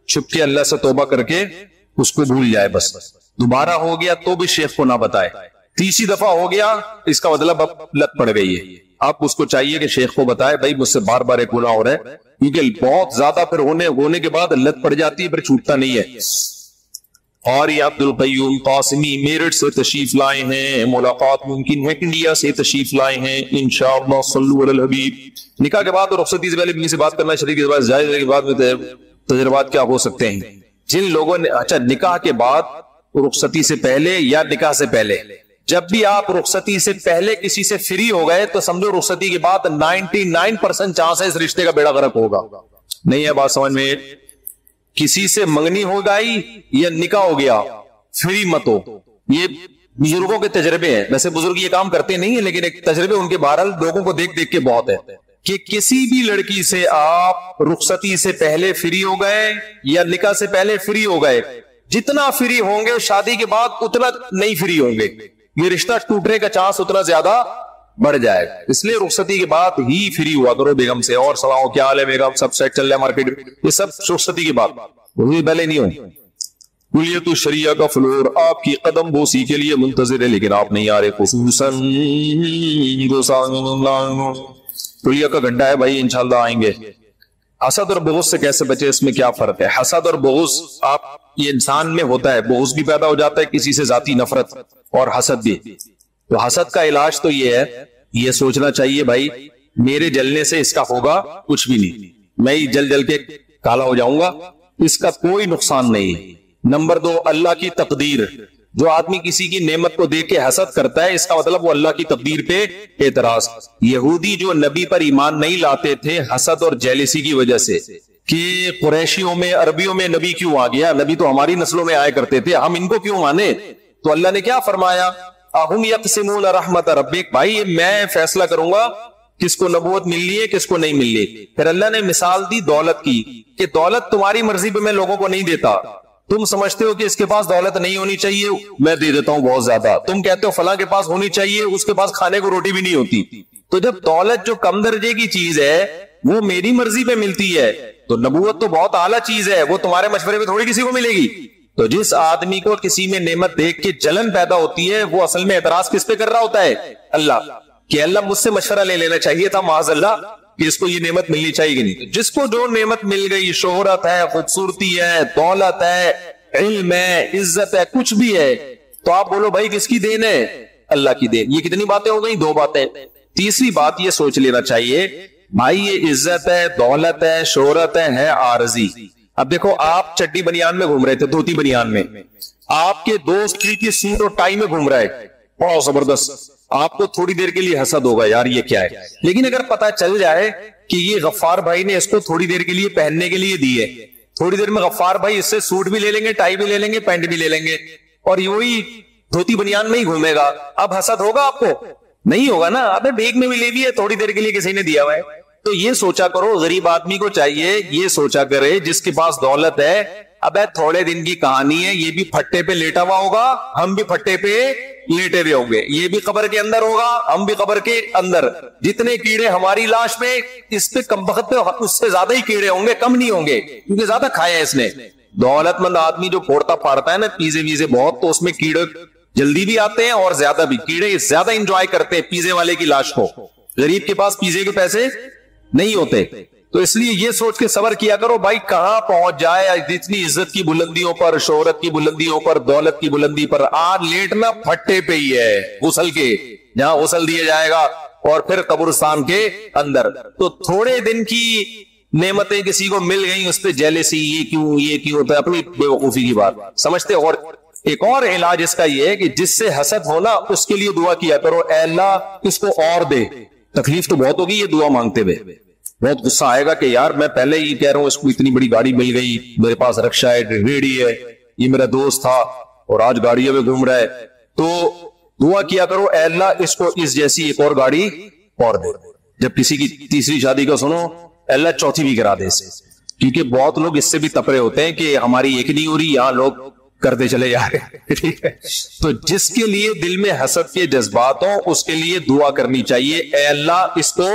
چھپ کے اللہ سے توبہ کر کے اس کو بھول جائے بس. دوبارہ ہو گیا تو بھی شیخ کو نہ بتائے. تیسری دفعہ ہو گیا اس کا مطلب اب لت پڑ گئی ہے. آپ اس کو چاہیے کہ شیخ کو بتائے بھائی مجھ سے بار بار ایک گناہ ہو رہا ہے، کیونکہ بہت زیادہ پھر ہونے کے بعد لت پڑ جاتی ہے، پھر چھوٹتا نہیں ہے. اور یہ عبد القیوم قاسمی میرٹھ سے تشریف لائے ہیں. ملاقات ممکن ہے انڈیا سے تشریف لائے ہیں. انشاءاللہ صلو علی الحبیب. نکاح کے بعد اور رخصتی سے پہلے بیوی سے بات کرنا شریک کے بعد جائز ہے، کے بعد میں تجربات کیا ہو سکتے ہیں؟ جن لوگوں نے نکاح کے بعد رخصتی سے پہلے یا نکاح سے پہلے، جب بھی آپ رخصتی سے پہلے کسی سے فری ہو گئے تو سمجھو رخصتی کے بعد 99% چانس ہے اس رشتے کا بیڑا غرق ہوگا. نہیں ہے بات سمجھ میں؟ کسی سے منگنی ہو گئی یا نکاح ہو گیا، فری مت ہو. یہ بزرگوں کے تجربے ہیں. ویسے بزرگ یہ کام کرتے نہیں ہیں لیکن ایک تجربے ان کے بہرحال لوگوں کو دیکھ دیکھ کے بہت ہے کہ کسی بھی لڑکی سے آپ رخصتی سے پہلے فری ہو گئے یا نکاح سے پہلے فری ہو گئے، جتنا فری ہوں گے شادی کے بعد اتنا نہیں فری ہوں گے. یہ رشتہ ٹوٹنے کا چانس اتنا زیادہ بڑھ جائے. اس لیے رخصتی کے بعد ہی فری ہوا کرو بیگم سے. اور سلام کیا حال ہے بیگم، سب سیٹ چل رہا ہے مارکیٹ میں، یہ سب رخصتی کے بعد، پہلے نہیں ہو. کلیت الشریعہ کا فلور آپ کی قدم بوسی کے لیے منتظر ہے لیکن آپ نہیں آ رہے. خصوصاً کلیہ کا گھنٹہ ہے بھائی، انشاءاللہ آئیں گے. حسد اور بغض سے کیسے بچے، اس میں کیا فرق ہے؟ حسد اور بغض یہ انسان میں ہوتا ہے. بغض بھی پیدا ہو جاتا ہے کسی سے، ذاتی نفرت، اور حسد بھی. تو حسد کا علاج تو یہ ہے، یہ سوچنا چاہیے بھائی میرے جلنے سے اس کا ہوگا کچھ بھی نہیں، میں ہی جل کے کالا ہو جاؤں گا، اس کا کوئی نقصان نہیں. نمبر 2، اللہ کی تقدیر. جو آدمی کسی کی نعمت کو دیکھ کے حسد کرتا ہے اس کا مطلب وہ اللہ کی تقدیر پہ اعتراض. یہودی جو نبی پر ایمان نہیں لاتے تھے حسد اور جیلسی کی وجہ سے کہ قریشیوں میں عربیوں میں نبی کیوں آ گیا، نبی تو ہماری نسلوں میں آیا کرتے تھے، ہم ان کو کیوں مانے؟ تو اللہ نے کیا فرمایا؟ اہم یقسمون رحمت ربک. بھائی میں فیصلہ کروں گا کس کو نبوت ملنی ہے کس کو نہیں ملنی. پھر اللہ نے مثال دی دولت کی کہ دولت تمہاری مرضی پہ میں لوگوں کو نہیں دیتا. تم سمجھتے ہو کہ اس کے پاس دولت نہیں ہونی چاہیے، میں دے دیتا ہوں بہت زیادہ. تم کہتے ہو فلاں کے پاس ہونی چاہیے، اس کے پاس کھانے کو روٹی بھی نہیں ہوتی. تو جب دولت جو کم درجے کی چیز ہے وہ میری مرضی پہ ملتی ہے تو نبوت تو بہت اعلیٰ چیز ہے، وہ تمہارے مشورے پہ تھوڑی کسی کو ملے گی. تو جس آدمی کو کسی میں نعمت دیکھ کے جلن پیدا ہوتی ہے وہ اصل میں اعتراض کس پہ کر رہا ہوتا ہے؟ اللہ. کہ اللہ مجھ سے مشورہ لے لینا چاہیے تھا معاذ اللہ کہ اس کو یہ نعمت ملنی چاہیے کہ نہیں. جس کو جو نعمت مل گئی، شہرت ہے، خوبصورتی ہے، دولت ہے، علم ہے، عزت ہے، کچھ بھی ہے، تو آپ بولو بھائی کس کی دین ہے؟ اللہ کی دین. یہ کتنی باتیں ہو گئی؟ 2 باتیں. تیسری بات یہ سوچ لینا چاہیے بھائی یہ عزت ہے، دولت ہے، شہرت ہے عارضی. اب دیکھو آپ چڈی بنیان میں گھوم رہے تھے، دھوتی بنیان میں، آپ کے دوست کی سوٹ اور ٹائی میں گھوم رہا ہے، بڑا زبردست. آپ کو تھوڑی دیر کے لیے حسد ہوگا یار یہ کیا ہے. لیکن اگر پتا چل جائے کہ یہ غفار بھائی نے اس کو تھوڑی دیر کے لیے پہننے کے لیے دی ہے، تھوڑی دیر میں غفار بھائی اس سے سوٹ بھی لے لیں گے، ٹائی بھی لے لیں گے، پینٹ بھی لے لیں گے، اور وہی دھوتی بنیان میں ہی گھومے گا، اب حسد ہوگا آپ کو؟ نہیں ہوگا نا. ابے بیگ میں بھی لے لی ہے، تھوڑی دیر کے لیے کسی نے دیا ہوا ہے. تو یہ سوچا کرو غریب آدمی کو چاہیے یہ سوچا کرے جس کے پاس دولت ہے ابے تھوڑے دن کی کہانی ہے، یہ بھی پھٹے پہ لیٹا ہوا ہوگا، ہم بھی پھٹے پہ لیٹے ہوئے ہوں گے, یہ بھی قبر کے اندر ہوگا, ہم بھی قبر کے اندر. جتنے کیڑے ہماری لاش میں, اس پہ کم وقت پہ اس سے زیادہ ہی کیڑے ہوں گے, کم نہیں ہوں گے, کیونکہ زیادہ کھایا ہے اس نے. دولت مند آدمی جو پھوڑتا پھاڑتا ہے نا پیزے ویزے بہت, تو اس میں کیڑے جلدی بھی آتے ہیں اور زیادہ بھی, کیڑے زیادہ انجوائے کرتے ہیں پیزے والے کی لاش کو. غریب کے پاس پیزے کے پیسے نہیں ہوتے. تو اس لیے یہ سوچ کے صبر کیا کرو بھائی کہاں پہنچ جائے, اتنی عزت کی بلندیوں پر, شہرت کی بلندیوں پر, دولت کی بلندی پر. آج لیٹنا پھٹے پہ ہی ہے, غسل کے, جہاں غسل دیا جائے گا, اور پھر قبرستان کے اندر. تو تھوڑے دن کی نعمتیں کسی کو مل گئی, اس پہ جیلسی, یہ کیوں ہوتا ہے, اپنی بے وقوفی کی بات سمجھتے. اور ایک اور علاج اس کا یہ ہے کہ جس سے حسد ہونا اس کے لیے دعا کیا کرو, اے اللہ اس کو اور دے. تکلیف تو بہت ہوگی یہ دعا مانگتے ہوئے, بہت غصہ آئے گا کہ یار میں پہلے ہی کہہ رہا ہوں اس کو اتنی بڑی گاڑی مل گئی, میرے پاس رکشا ہے, ریڑھی ہے, یہ میرا دوست تھا اور آج گاڑیوں میں گھوم رہا ہے. تو دعا کیا کرو اے اللہ اس کو اس جیسی ایک اور گاڑی اور دے. جب کسی کی تیسری شادی کا سنو, اے اللہ چوتھی بھی کرا دے اسے, کیونکہ بہت لوگ اس سے بھی تپرے ہوتے ہیں کہ ہماری ایک نہیں ہو رہی, یہاں لوگ کرتے چلے جا رہے ہیں. ٹھیک ہے, تو جس کے لیے دل میں حسد کے جذبات ہوں اس کے لیے دعا کرنی چاہیے, اے اللہ اس کو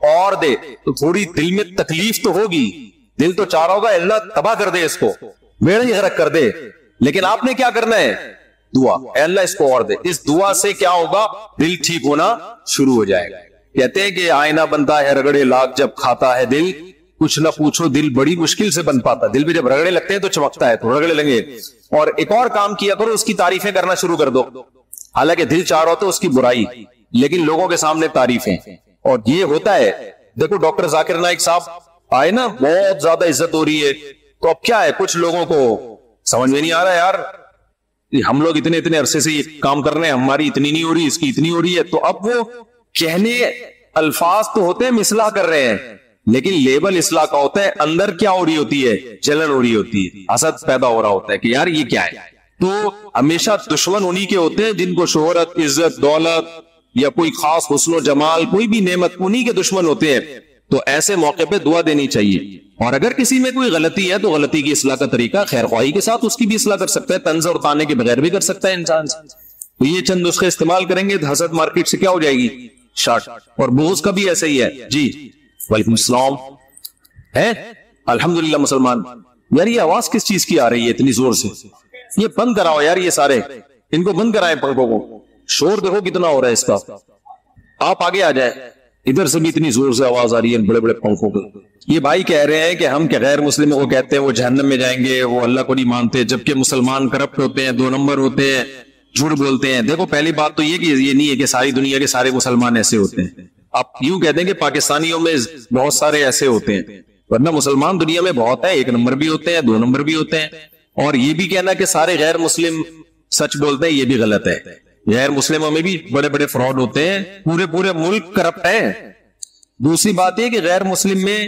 اور دے. تو تھوڑی دل میں تکلیف تو ہوگی, دل تو چاہ رہا ہوگا اللہ تباہ کر دے, اس کو بیڑا ہی غرق کر دے, لیکن آپ نے کیا کرنا ہے, دعا, اے اللہ اس کو اور دے. اس دعا سے کیا ہوگا, دل ٹھیک ہونا شروع ہو جائے گا. کہتے ہیں کہ آئینہ بنتا ہے رگڑے لاکھ جب کھاتا ہے دل, کچھ نہ پوچھو دل بڑی مشکل سے بن پاتا. دل بھی جب رگڑے لگتے ہیں تو چمکتا ہے, تو رگڑے لگے. اور ایک اور کام کیا کرو, اس کی تعریفیں کرنا شروع کر دو. حالانکہ دل چاہ رہا ہوتا ہے اس کی برائی, لیکن لوگوں کے سامنے تعریفیں. اور یہ ہوتا ہے, دیکھو ڈاکٹر ذاکر نائک صاحب آئے نا, بہت زیادہ عزت ہو رہی ہے. تو اب کیا ہے, کچھ لوگوں کو سمجھ میں نہیں آ رہا یار, ہم لوگ اتنے عرصے سے یہ کام کر رہے ہیں, ہماری اتنی نہیں ہو رہی, اس کی اتنی ہو رہی ہے. تو اب وہ کہنے الفاظ تو ہوتے ہیں ہم اصلاح کر رہے ہیں, لیکن لیبل اصلاح کا ہوتا ہے, اندر کیا ہو رہی ہوتی ہے, جلن ہو رہی ہوتی ہے, حسد پیدا ہو رہا ہوتا ہے کہ یار یہ کیا ہے. تو ہمیشہ دشمن انہی کے ہوتے ہیں جن کو شہرت, عزت, دولت یا کوئی خاص حسن و جمال, کوئی بھی نعمت, انہی کے دشمن ہوتے ہیں. تو ایسے موقع پہ دعا دینی چاہیے. اور اگر کسی میں کوئی غلطی ہے تو غلطی کی اصلاح کا طریقہ خیر خواہی کے ساتھ اس کی بھی اصلاح کر سکتا ہے, طنز اور طعنے کے بغیر بھی کر سکتا ہے انسان. تو یہ چند نسخے استعمال کریں گے تو حسد مارکیٹ سے کیا ہو جائے گی, شارٹ. اور بغض کا بھی ایسا ہی ہے. جی وعلیکم السلام ہے, الحمدللہ مسلمان. یار یہ آواز کس چیز کی آ رہی ہے اتنی زور سے, یہ بند کراؤ یار, یہ سارے ان کو بند کرائیں پنکھوں کو, شور دیکھو کتنا ہو رہا ہے اس کا. آپ آگے آ جائیں, ادھر سے بھی اتنی زور سے آواز آ رہی ہے بڑے بڑے پنکھوں کو. یہ بھائی کہہ رہے ہیں کہ ہم کہ غیر مسلموں کو کہتے ہیں وہ جہنم میں جائیں گے, وہ اللہ کو نہیں مانتے, جبکہ مسلمان کرپٹ ہوتے ہیں, 2 نمبر ہوتے ہیں, جھوٹ بولتے ہیں. دیکھو پہلی بات تو یہ کہ یہ نہیں ہے کہ ساری دنیا کے سارے مسلمان ایسے ہوتے ہیں. آپ یوں کہتے ہیں کہ پاکستانیوں میں بہت سارے ایسے ہوتے ہیں, ورنہ مسلمان دنیا میں بہت ہیں, 1 نمبر بھی ہوتے ہیں, 2 نمبر بھی ہوتے ہیں. اور یہ بھی کہنا کہ سارے غیر مسلم سچ بولتے ہیں, یہ بھی غلط ہے. غیر مسلموں میں بھی بڑے بڑے فراڈ ہوتے ہیں, پورے ملک کرپٹ ہے. دوسری بات یہ کہ غیر مسلم میں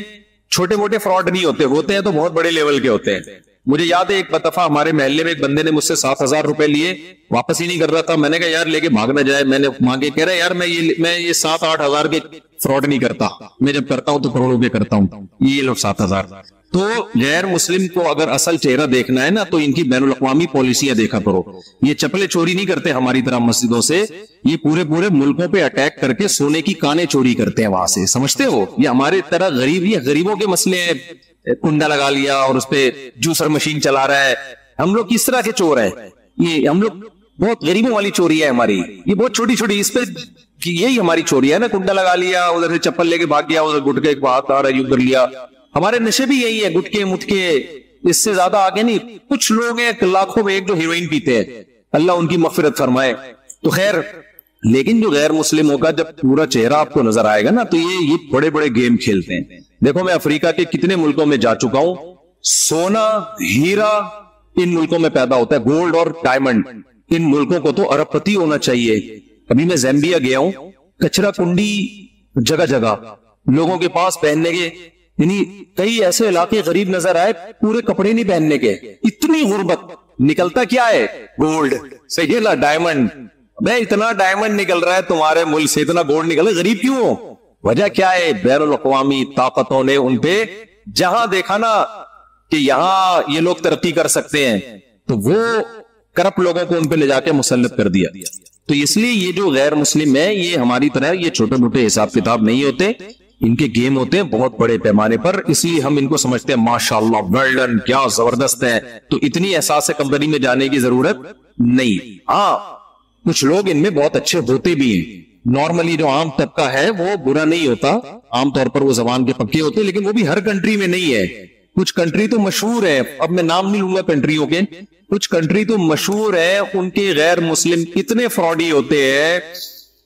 چھوٹے موٹے فراڈ نہیں ہوتے ہیں تو بہت بڑے لیول کے ہوتے ہیں. مجھے یاد ہے ایک دفعہ ہمارے محلے میں ایک بندے نے مجھ سے 7,000 روپے لیے, واپس ہی نہیں کر رہا تھا. میں نے کہا یار لے کے بھاگ نہ جائے, میں نے مانگے, کہہ رہا یار میں یہ 7-8 ہزار کے فراڈ نہیں کرتا, میں جب کرتا ہوں تو کروڑوں کے کرتا ہوں, یہ لوگ 7,000. تو غیر مسلم کو اگر اصل چہرہ دیکھنا ہے نا تو ان کی بین الاقوامی پالیسیاں دیکھا کرو. یہ چپلے چوری نہیں کرتے ہماری طرح مسجدوں سے, یہ پورے ملکوں پہ اٹیک کر کے سونے کی کانیں چوری کرتے ہیں وہاں سے, سمجھتے ہو. یہ ہمارے طرح غریبوں کے مسئلے ہیں, کنڈا لگا لیا اور اس پہ جوسر مشین چلا رہا ہے. ہم لوگ کس طرح کے چور ہیں, یہ ہم لوگ بہت غریبوں والی چوری ہے ہماری, یہ بہت چھوٹی, اس پہ یہی ہماری چوری ہے نا. کنڈا لگا لیا, ادھر سے چپل لے کے بھاگ گیا, ادھر گٹکے کے ہاتھ آ رہا ہے, یوں کر لیا. ہمارے نشے بھی یہی ہے, گٹکے مٹکے, اس سے زیادہ آگے نہیں. کچھ لوگ ہیں لاکھوں میں ایک جو ہیروئن پیتے ہیں, اللہ ان کی مغفرت فرمائے. تو خیر, لیکن جو غیر مسلموں کا جب پورا چہرہ آپ کو نظر آئے گا نا تو یہ بڑے بڑے گیم کھیلتے ہیں. دیکھو میں افریقہ کے کتنے ملکوں میں جا چکا ہوں, سونا ہیرا ان ملکوں میں پیدا ہوتا ہے, گولڈ اور ڈائمنڈ. ان ملکوں کو تو ارب پتی ہونا چاہیے. ابھی میں زیمبیا گیا ہوں, کچرا کنڈی جگہ جگہ, لوگوں کے پاس پہننے کے, یعنی کئی ایسے علاقے غریب نظر آئے, پورے کپڑے نہیں پہننے کے, اتنی غربت. نکلتا کیا ہے, گولڈ, صحیح نا, ڈائمنڈ. میں اتنا ڈائمنڈ نکل رہا ہے تمہارے ملک سے, اتنا گولڈ نکل رہا ہے, غریب کیوں ہو؟ وجہ کیا ہے, بین الاقوامی طاقتوں نے ان پہ جہاں دیکھا نا کہ یہاں یہ لوگ ترقی کر سکتے ہیں تو وہ کرپٹ لوگوں کو ان پہ لے جا کے مسلط کر دیا. تو اس لیے یہ جو غیر مسلم ہے یہ ہماری طرح یہ چھوٹے موٹے حساب کتاب نہیں ہوتے، ان کے گیم ہوتے ہیں بہت بڑے پیمانے پر، اس لیے ہم ان کو سمجھتے ہیں ماشاءاللہ ویل ڈن، کیا زبردست ہے، تو اتنی احساس کمپنی میں جانے کی ضرورت نہیں۔ ہاں کچھ لوگ ان میں بہت اچھے ہوتے بھی ہیں، نارملی جو عام طبقہ ہے وہ برا نہیں ہوتا، عام طور پر وہ زبان کے پکے ہوتے، لیکن وہ بھی ہر کنٹری میں نہیں ہے۔ کچھ کنٹری تو مشہور ہے، اب میں نام نہیں لوں گا کنٹریوں کے، کچھ کنٹری تو مشہور ہے، ان کے غیر مسلم اتنے فراڈی ہوتے ہیں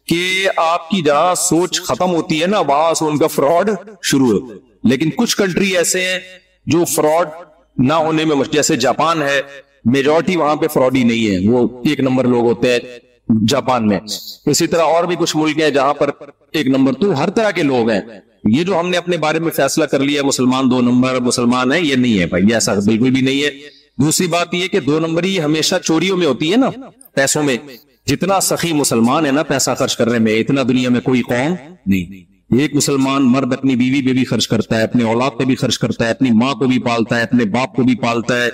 کہ آپ کی جہاں سوچ ختم ہوتی ہے نا وہاں سے ان کا فراڈ شروع ہو۔ لیکن کچھ کنٹری ایسے ہیں جو فراڈ نہ ہونے میں، جیسے جاپان ہے، میجورٹی وہاں پہ فراڈی نہیں ہے، وہ ایک نمبر لوگ ہوتے ہیں جاپان میں۔ اسی طرح اور بھی کچھ ملک ہیں جہاں پر ایک نمبر، تو ہر طرح کے لوگ ہیں۔ یہ جو ہم نے اپنے بارے میں فیصلہ کر لیا مسلمان 2 نمبر مسلمان ہیں، یہ نہیں ہے بھائی، ایسا بالکل بھی نہیں ہے۔ دوسری بات یہ کہ 2 نمبری ہمیشہ چوریوں میں ہوتی ہے نا، پیسوں میں۔ جتنا سخی مسلمان ہے نا پیسہ خرچ کرنے میں، اتنا دنیا میں کوئی قوم نہیں۔ ایک مسلمان مرد اپنی بیوی پہ بھی خرچ کرتا ہے، اپنے اولاد پہ بھی خرچ کرتا ہے، اپنی ماں کو بھی پالتا ہے، اپنے باپ کو بھی پالتا ہے،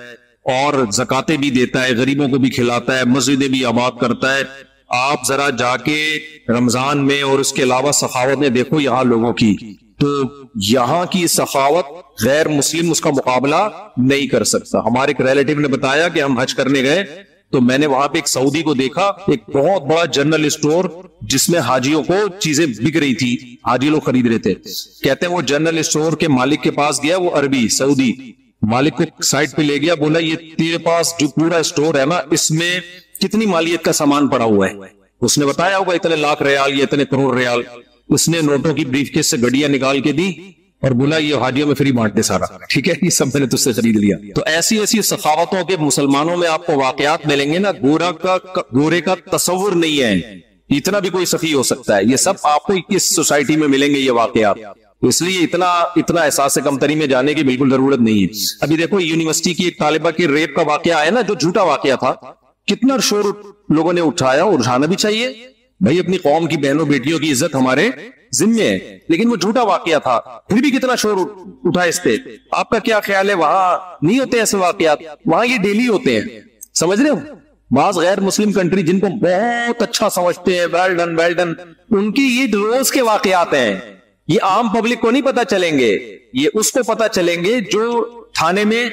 اور زکاتیں بھی دیتا ہے، غریبوں کو بھی کھلاتا ہے، مسجدیں بھی آباد کرتا ہے۔ آپ ذرا جا کے رمضان میں اور اس کے علاوہ سخاوتیں دیکھو یہاں لوگوں کی، تو یہاں کی سخاوت غیر مسلم اس کا مقابلہ نہیں کر سکتا۔ ہمارے ایک ریلیٹیو نے بتایا کہ ہم حج کرنے گئے تو میں نے وہاں پہ ایک سعودی کو دیکھا، ایک بہت بڑا جنرل اسٹور جس میں حاجیوں کو چیزیں بک رہی تھی، حاجی لوگ خرید رہے تھے۔ کہتے ہیں وہ جنرل اسٹور کے مالک کے پاس گیا، وہ عربی سعودی مالک کو سائٹ پہ لے گیا، بولا یہ تیرے پاس جو پورا اسٹور ہے نا اس میں کتنی مالیت کا سامان پڑا ہوا ہے؟ اس نے بتایا ہوگا اتنے لاکھ ریال یا اتنے کروڑ ریال۔ اس نے نوٹوں کی بریف کیس سے گڈیاں نکال کے دی اور بولا یہ حاجیوں میں فری بانٹ دے سارا، ٹھیک ہے یہ سب میں نے تجھ سے خرید لیا۔ تو ایسی ایسی سخاوتوں کے مسلمانوں میں آپ کو واقعات ملیں گے نا، گورے کا تصور نہیں ہے اتنا بھی کوئی سخی ہو سکتا ہے، یہ سب آپ کو اس سوسائٹی میں ملیں گے یہ واقعات۔ اس لیے اتنا احساس کمتری میں جانے کی بالکل ضرورت نہیں ہے۔ ابھی دیکھو یونیورسٹی کی ایک طالبہ کی ریپ کا واقعہ ہے نا، جو جھوٹا واقعہ تھا، کتنا شور لوگوں نے اٹھایا، اور اٹھانا بھی چاہیے بھائی، اپنی قوم کی بہنوں بیٹیوں کی عزت ہمارے ذمہ ہے، لیکن وہ جھوٹا واقعہ تھا، پھر بھی کتنا شور اٹھا اس پہ۔ آپ کا کیا خیال ہے وہاں نہیں ہوتے ایسے واقعات؟ وہاں یہ ڈیلی ہوتے ہیں، سمجھ رہے ہو؟ بعض غیر مسلم کنٹری جن کو بہت اچھا سمجھتے ہیں، ویل ڈن، ان کی یہ روز کے واقعات ہیں، یہ عام پبلک کو نہیں پتا چلیں گے، یہ اس کو پتا چلیں گے جو تھانے میں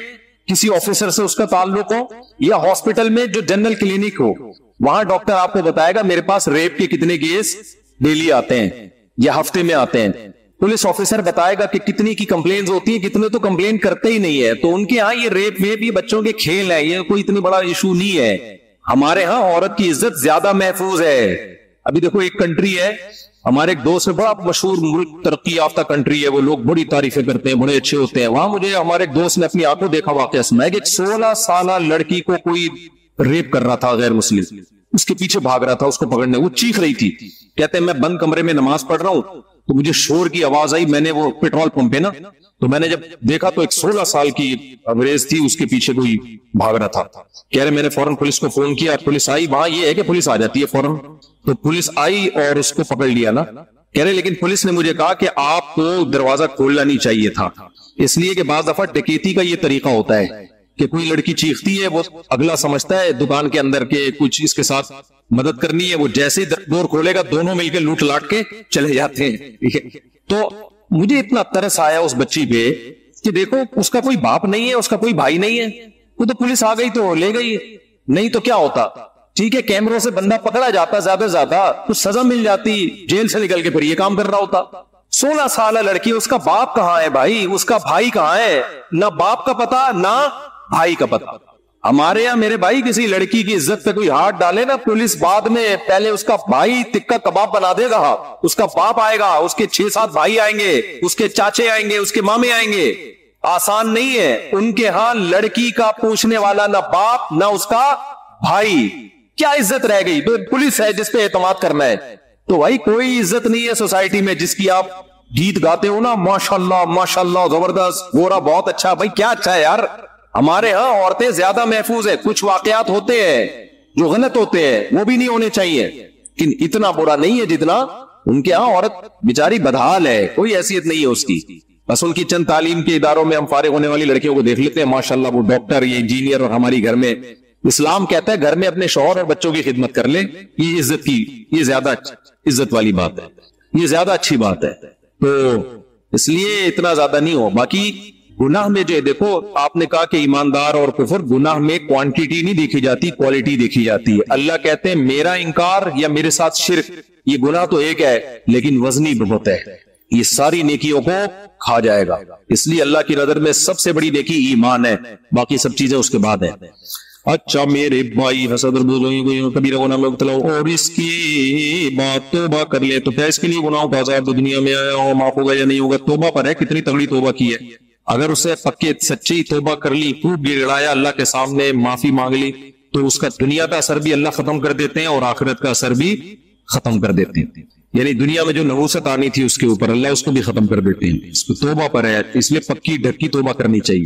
کسی آفیسر سے اس کا تعلق ہو، یا ہاسپٹل میں جو جنرل کلینک ہو، وہاں ڈاکٹر آپ کو بتائے گا میرے پاس ریپ کے کتنے کیس ڈیلی آتے ہیں یا ہفتے میں آتے ہیں۔ پولیس آفیسر بتائے گا کہ کتنی کی کمپلینز ہوتی ہیں، کتنے تو کمپلین کرتے ہی نہیں ہے۔ تو ان کے ہاں یہ ریپ میں بھی بچوں کے کھیل ہے، یہ کوئی اتنی بڑا ایشو نہیں ہے۔ ہمارے ہاں عورت کی عزت زیادہ محفوظ ہے۔ ابھی دیکھو ایک کنٹری ہے، ہمارے ایک دوست ہے، بڑا مشہور ملک، ترقی یافتہ کنٹری ہے، وہ لوگ بڑی تعریفیں کرتے ہیں، بڑے اچھے ہوتے ہیں۔ وہاں مجھے ہمارے ایک دوست نے اپنی آنکھوں دیکھا واقعہ سنا کہ 16 سالہ لڑکی کو کوئی ریپ کر رہا تھا غیر مسلم، اس کے پیچھے بھاگ رہا تھا اس کو پکڑنے، وہ چیخ رہی تھی، کہتے ہیں میں بند کمرے میں نماز پڑھ رہا ہوں تو مجھے شور کی آواز آئی، میں نے وہ پیٹرول پمپ ہے نا، تو میں نے جب دیکھا تو ایک 16 سال کی انگریز تھی، اس کے پیچھے کوئی بھاگ رہا تھا۔ کہہ رہے میں نے فوراً پولیس کو فون کیا، پولیس آئی، وہاں یہ ہے کہ پولیس آ جاتی ہے فوراً، تو پولیس آئی اور اس کو پکڑ لیا نا۔ کہہ رہے لیکن پولیس نے مجھے کہا کہ آپ کو دروازہ کھولنا نہیں چاہیے تھا، اس لیے کہ بعض دفعہ ڈکیتی کا یہ طریقہ ہوتا ہے کہ کوئی لڑکی چیختی ہے، وہ اگلا سمجھتا ہے دکان کے اندر کے کچھ اس کے ساتھ مدد کرنی ہے، وہ جیسے ہی ڈور کھولے گا دونوں مل کے لوٹ لاٹ کے چلے جاتے ہیں۔ تو مجھے اتنا ترس آیا اس بچی پہ کہ دیکھو اس کا کوئی باپ نہیں ہے، اس کا کوئی بھائی نہیں ہے، وہ تو پولیس آ گئی تو لے گئی، نہیں تو کیا ہوتا؟ ٹھیک ہے کیمروں سے بندہ پکڑا جاتا، زیادہ سے زیادہ تو سزا مل جاتی، جیل سے نکل کے پھر یہ کام کر رہا ہوتا۔ 16 سالہ لڑکی، اس کا باپ کہاں ہے بھائی، اس کا بھائی کہاں ہے؟ نہ باپ کا پتا نہ بھائی کا پتا۔ ہمارے یہاں میرے بھائی کسی لڑکی کی عزت پہ کوئی ہاتھ ڈالے نا، پولیس بعد میں پہلے اس کا بھائی ٹکا کباب بنا دے گا، اس کا باپ آئے گا، اس کے 6-7 بھائی آئیں گے، اس کے چاچے آئیں گے، اس کے مامے آئیں گے۔ آسان نہیں ہے ان کے ہاں لڑکی کا پوچھنے والا نہ باپ نہ اس کا بھائی، کیا عزت رہ گئی؟ پولیس ہے جس پہ اعتماد کرنا ہے، تو بھائی کوئی عزت نہیں ہے سوسائٹی میں جس کی آپ گیت گاتے ہو نا، ماشاءاللہ ماشاءاللہ زبردست، گورا بہت اچھا، بھائی کیا اچھا ہے یار؟ ہمارے ہاں عورتیں زیادہ محفوظ ہے، کچھ واقعات ہوتے ہیں جو غلط ہوتے ہیں، وہ بھی نہیں ہونے چاہیے، لیکن اتنا برا نہیں ہے جتنا ان کے ہاں عورت بیچاری بدحال ہے، کوئی حیثیت نہیں ہے اس کی۔ بس ان کی چند تعلیم کے اداروں میں ہم فارغ ہونے والی لڑکیوں کو دیکھ لیتے ہیں، ماشاءاللہ وہ ڈاکٹر، یہ انجینئر، اور ہماری گھر میں اسلام کہتا ہے گھر میں اپنے شوہر اور بچوں کی خدمت کر لے، یہ زیادہ عزت والی بات ہے، یہ زیادہ اچھی بات ہے، تو اس لیے اتنا زیادہ نہیں ہو۔ باقی گناہ میں جو دیکھو آپ نے کہا کہ ایماندار اور کفر، گناہ میں کوانٹیٹی نہیں دیکھی جاتی، کوالٹی دیکھی جاتی ہے۔ اللہ کہتے ہیں میرا انکار یا میرے ساتھ شرک، یہ گناہ تو ایک ہے لیکن وزنی بہت ہے، یہ ساری نیکیوں کو کھا جائے گا۔ اس لیے اللہ کی نظر میں سب سے بڑی نیکی ایمان ہے، باقی سب چیزیں اس کے بعد ہیں۔ اچھا میرے بھائی، حسد اور بزدلی کبیرہ گناہ میں مبتلا ہو اور اس کی بات توبہ کر لے تو کیا اس کے لیے گناہوں کا عذاب دنیا میں آیا ہو معاف ہوگا یا نہیں ہوگا؟ توبہ پر ہے، کتنی تگڑی توبہ کی ہے۔ اگر اسے پکے سچی توبہ کر لی، خوب گڑگڑایا، اللہ کے سامنے معافی مانگ لی، تو اس کا دنیا کا اثر بھی اللہ ختم کر دیتے ہیں اور آخرت کا اثر بھی ختم کر دیتے ہیں۔ یعنی دنیا میں جو نحوست آنی تھی اس کے اوپر اللہ اس کو بھی ختم کر دیتے ہیں۔ اس کو توبہ پر ہے، اس لیے پکی ڈھکی توبہ کرنی چاہیے۔